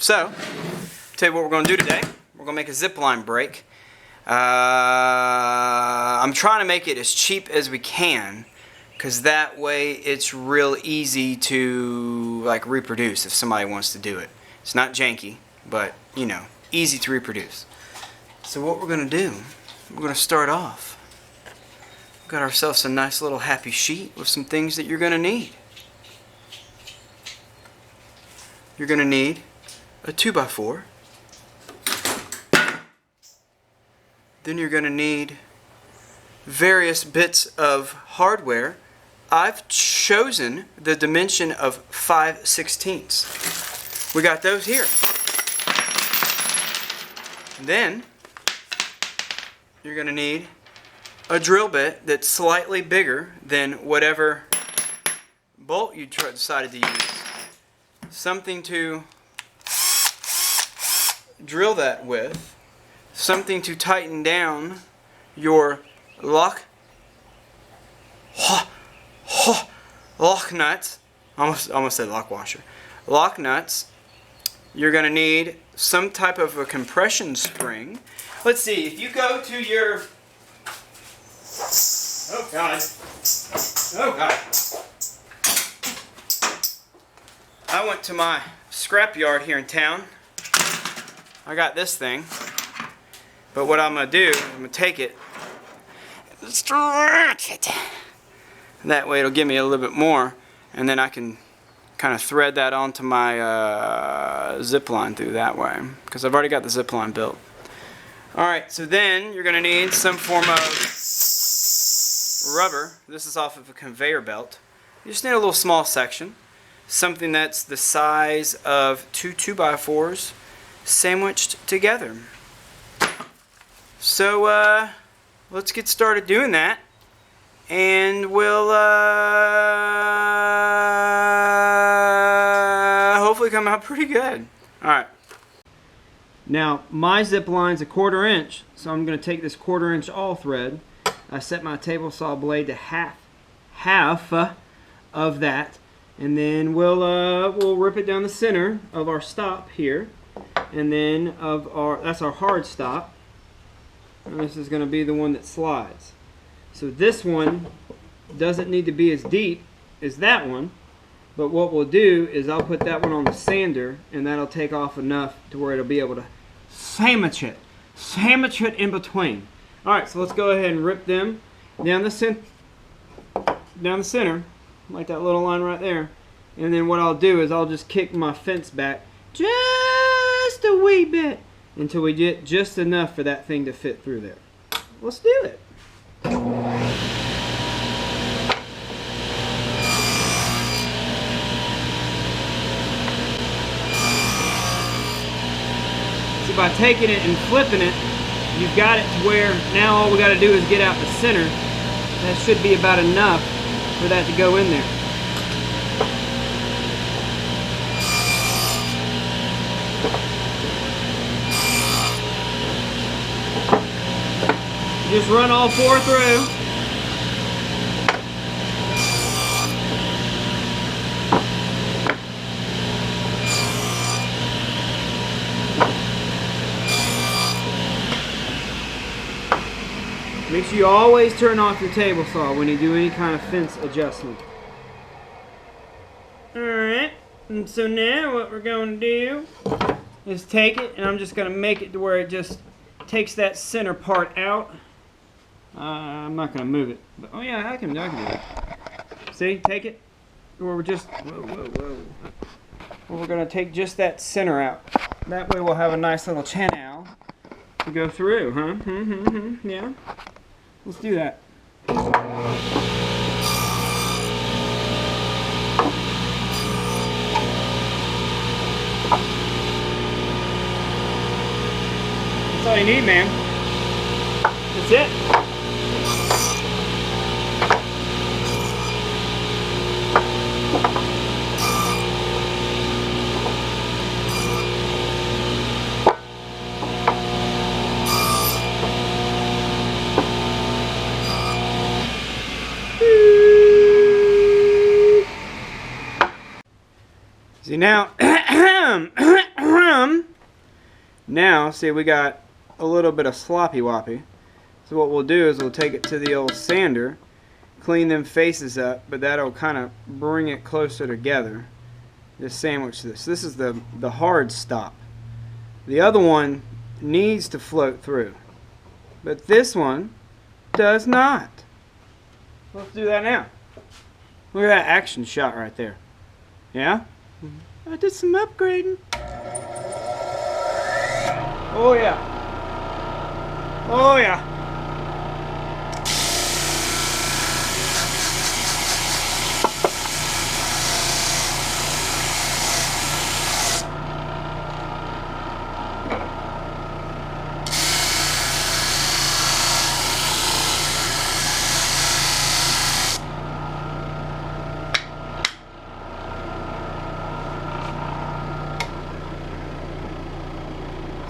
So, tell you what we're going to do today. We're going to make a zipline break. I'm trying to make it as cheap as we can, because that way it's real easy to reproduce if somebody wants to do it. It's not janky, but easy to reproduce. So what we're going to do, we're going to start off. We've got ourselves a nice little happy sheet with some things that you're going to need. You're going to need a 2x4. Then you're going to need various bits of hardware. I've chosen the dimension of 5/16. We got those here. Then you're going to need a drill bit that's slightly bigger than whatever bolt you decided to use. Something to drill that with. Something to tighten down your lock nuts. Almost said lock washer. Lock nuts. You're going to need some type of a compression spring. Let's see, if you go to your... Oh God. Oh God. I went to my scrap yard here in town. I got this thing. But what I'm going to do, I'm going to take it and stretch it. That way it'll give me a little bit more, and then I can kind of thread that onto my zipline through that way, because I've already got the zipline built. Alright, so then you're going to need some form of rubber. This is off of a conveyor belt. You just need a little small section. Something that's the size of two 2x4s sandwiched together. So let's get started doing that, and we'll hopefully come out pretty good. Alright. Now my zip line's a 1/4 inch, so I'm going to take this 1/4 inch all thread. I set my table saw blade to half of that, and then we'll rip it down the center of our stop here, and then that's our hard stop. And this is going to be the one that slides. So this one doesn't need to be as deep as that one, but what we'll do is I'll put that one on the sander, and that'll take off enough to where it'll be able to sandwich it in between. Alright, so let's go ahead and rip them down the center, like that little line right there. And then what I'll do is I'll just kick my fence back just a wee bit until we get just enough for that thing to fit through there. Let's do it. So by taking it and flipping it, you've got it to where now all we got to do is get out the center. That should be about enough for that to go in there. Just run all 4 through. Make sure you always turn off your table saw when you do any kind of fence adjustment. Alright, and so now what we're going to do is take it, and I'm just going to make it to where it just takes that center part out. I'm not going to move it. But, oh yeah, I can do that. See, take it. Or we're just, whoa. Well, we're going to take just that center out. That way we'll have a nice little channel to go through, huh? Yeah. Let's do that. That's all you need, man. That's it. See now, Now, see, we got a little bit of sloppy woppy. So what we'll do is we'll take it to the old sander, clean them faces up, but that'll kind of bring it closer together. Just sandwich this. This is the hard stop. The other one needs to float through, but this one does not. Let's do that now. Look at that action shot right there. Yeah? I did some upgrading. Oh yeah. Oh yeah.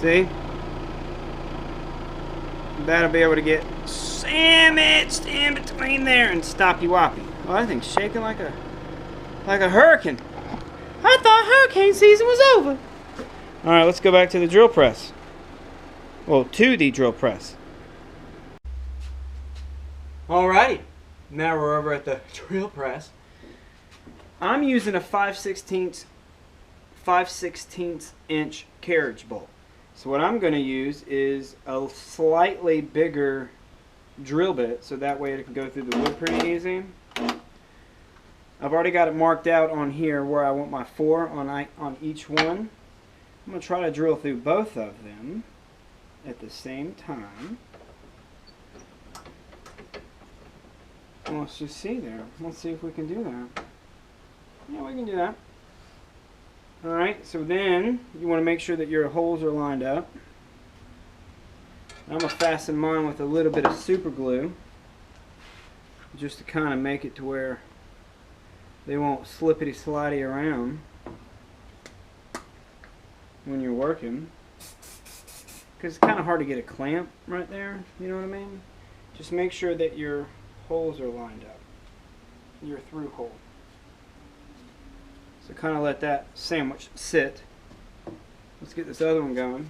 See? That'll be able to get sandwiched in between there and stoppy woppy. Oh, that thing's shaking like a hurricane. I thought hurricane season was over. Alright, let's go back to the drill press. Well, to the drill press. Alrighty. Now we're over at the drill press. I'm using a 5/16 inch carriage bolt. So what I'm going to use is a slightly bigger drill bit, so that way it can go through the wood pretty easy. I've already got it marked out on here where I want my 4 on each one. I'm going to try to drill through both of them at the same time. Well, let's just see there. Let's see if we can do that. Yeah, we can do that. Alright, so then you want to make sure that your holes are lined up. I'm going to fasten mine with a little bit of super glue just to kind of make it to where they won't slippity slidey around when you're working, because it's kind of hard to get a clamp right there, you know what I mean? Just make sure that your holes are lined up, your through hole. So kind of let that sandwich sit. Let's get this other one going.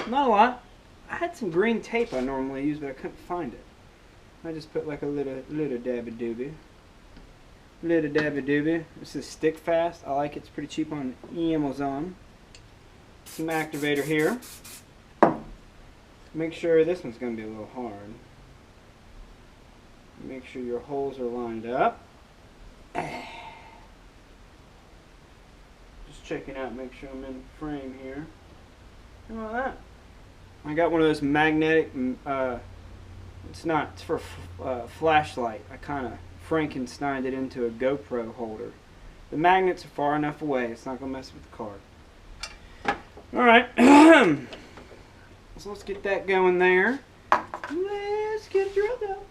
Not a lot. I had some green tape I normally use, but I couldn't find it. I just put like a little dabby doobie. Little dabby doobie. This is stick fast. I like it. It's pretty cheap on Amazon. Some activator here. Make sure this one's going to be a little hard. Make sure your holes are lined up. Checking out, make sure I'm in frame here. How about that? I got one of those magnetic, it's for flashlight. I kind of Frankensteined it into a GoPro holder. The magnets are far enough away, it's not going to mess with the card. Alright, so let's get that going there. Let's get it drilled out.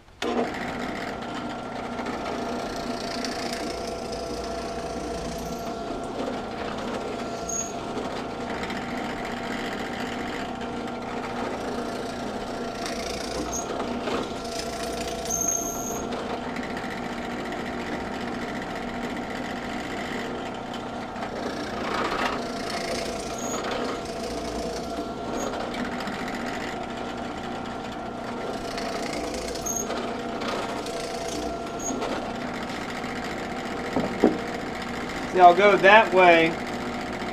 See, I'll go that way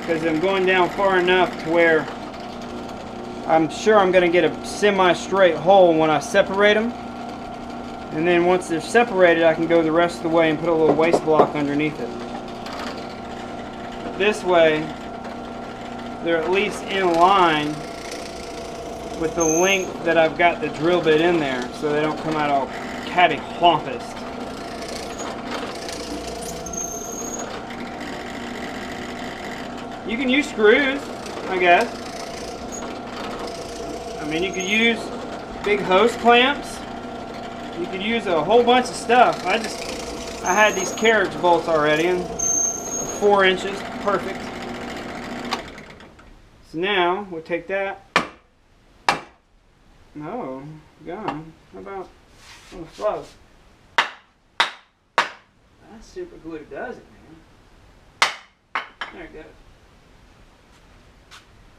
because I'm going down far enough to where I'm sure I'm going to get a semi-straight hole when I separate them. And then once they're separated, I can go the rest of the way and put a little waste block underneath it. This way, they're at least in line with the length that I've got the drill bit in there, so they don't come out all cattywampus. You can use screws, I guess. I mean, you could use big hose clamps. You could use a whole bunch of stuff. I had these carriage bolts already, and 4 inches, perfect. So now we'll take that. Oh, gone. How about on the flow? That super glue does it, man. There it goes.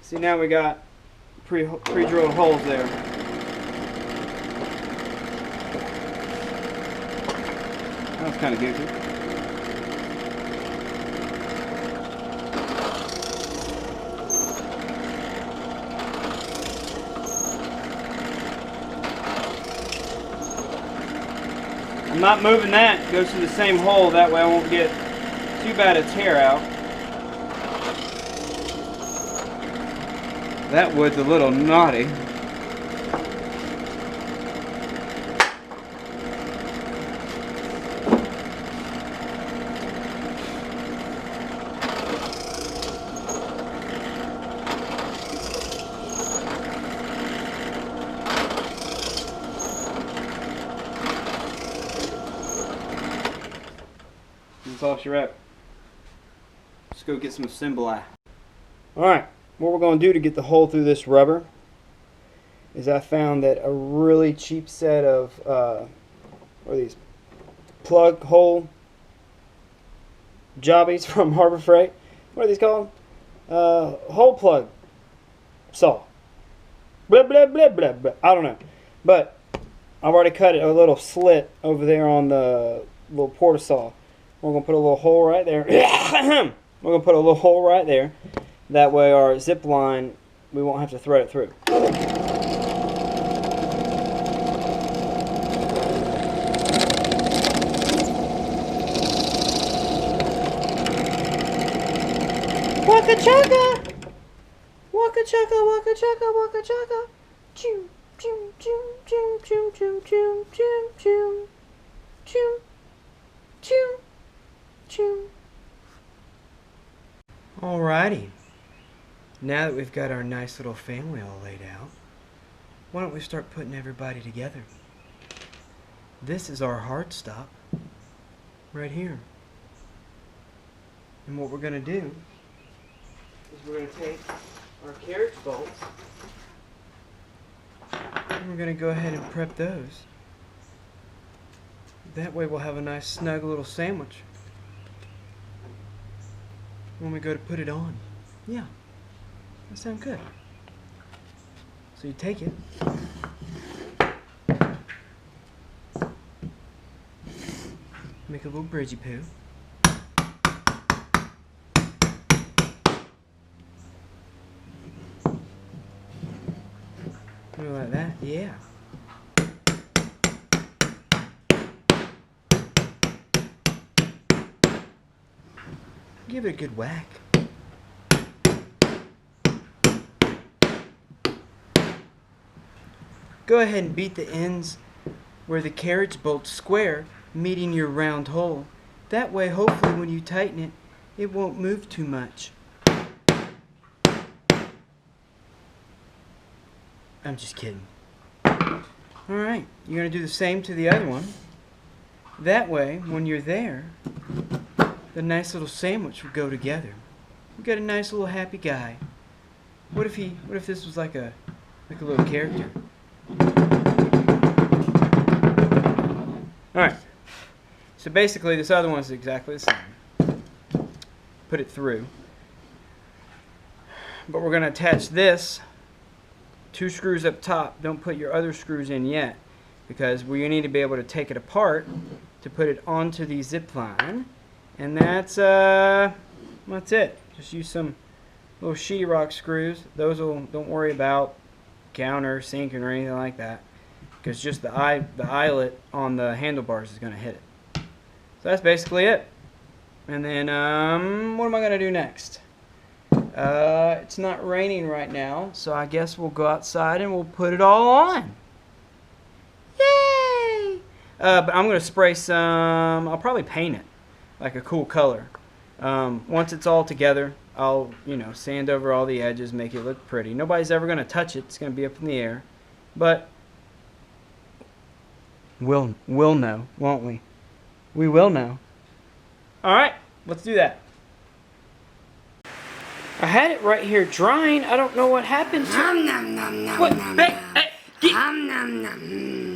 See, now we got pre-drilled holes there. That was kind of goofy. I'm not moving that. It goes to the same hole. That way I won't get too bad a tear out. That wood's a little knotty. That's all she wrapped. Let's go get some Zipline. Alright, what we're going to do to get the hole through this rubber is I found that a really cheap set of what are these plug hole jobbies from Harbor Freight. What are these called? Hole plug saw. Blah blah blah blah blah. I don't know, but I've already cut a little slit over there on the little porta saw. We're going to put a little hole right there. We're going to put a little hole right there. That way our zip line, we won't have to thread it through. Waka chaka! Waka chaka, waka chaka, waka chaka. Choo, choo, choo, choo, choo, choo, choo, choo, choo, choo, choo. Alrighty, now that we've got our nice little family all laid out, why don't we start putting everybody together? This is our hard stop, right here. And what we're going to do is we're going to take our carriage bolts and we're going to go ahead and prep those. That way we'll have a nice snug little sandwich when we go to put it on. Yeah, that sounds good. So you take it, make a little bridgey poo. Like that, yeah. Give it a good whack. Go ahead and beat the ends where the carriage bolts square, meeting your round hole. That way, hopefully, when you tighten it, it won't move too much. I'm just kidding. Alright, you're going to do the same to the other one. That way, when you're there, the nice little sandwich would go together. We got a nice little happy guy. What if this was like a little character? Alright. So basically this other one's exactly the same. Put it through. But we're going to attach this 2 screws up top. Don't put your other screws in yet, because we need to be able to take it apart to put it onto the zip line. And that's it. Just use some little sheetrock screws. Those don't worry about counter sinking or anything like that, because just the eyelet on the handlebars is going to hit it. So that's basically it. And then what am I going to do next? It's not raining right now, so I guess we'll go outside and we'll put it all on. Yay! But I'm going to spray some, I'll probably paint it like a cool color. Once it's all together, I'll, sand over all the edges, make it look pretty. Nobody's ever going to touch it. It's going to be up in the air. But we'll know, won't we? We will know. All right, let's do that. I had it right here drying. I don't know what happened to it. Nom nom nom nom nom. What? Hey, nom nom nom.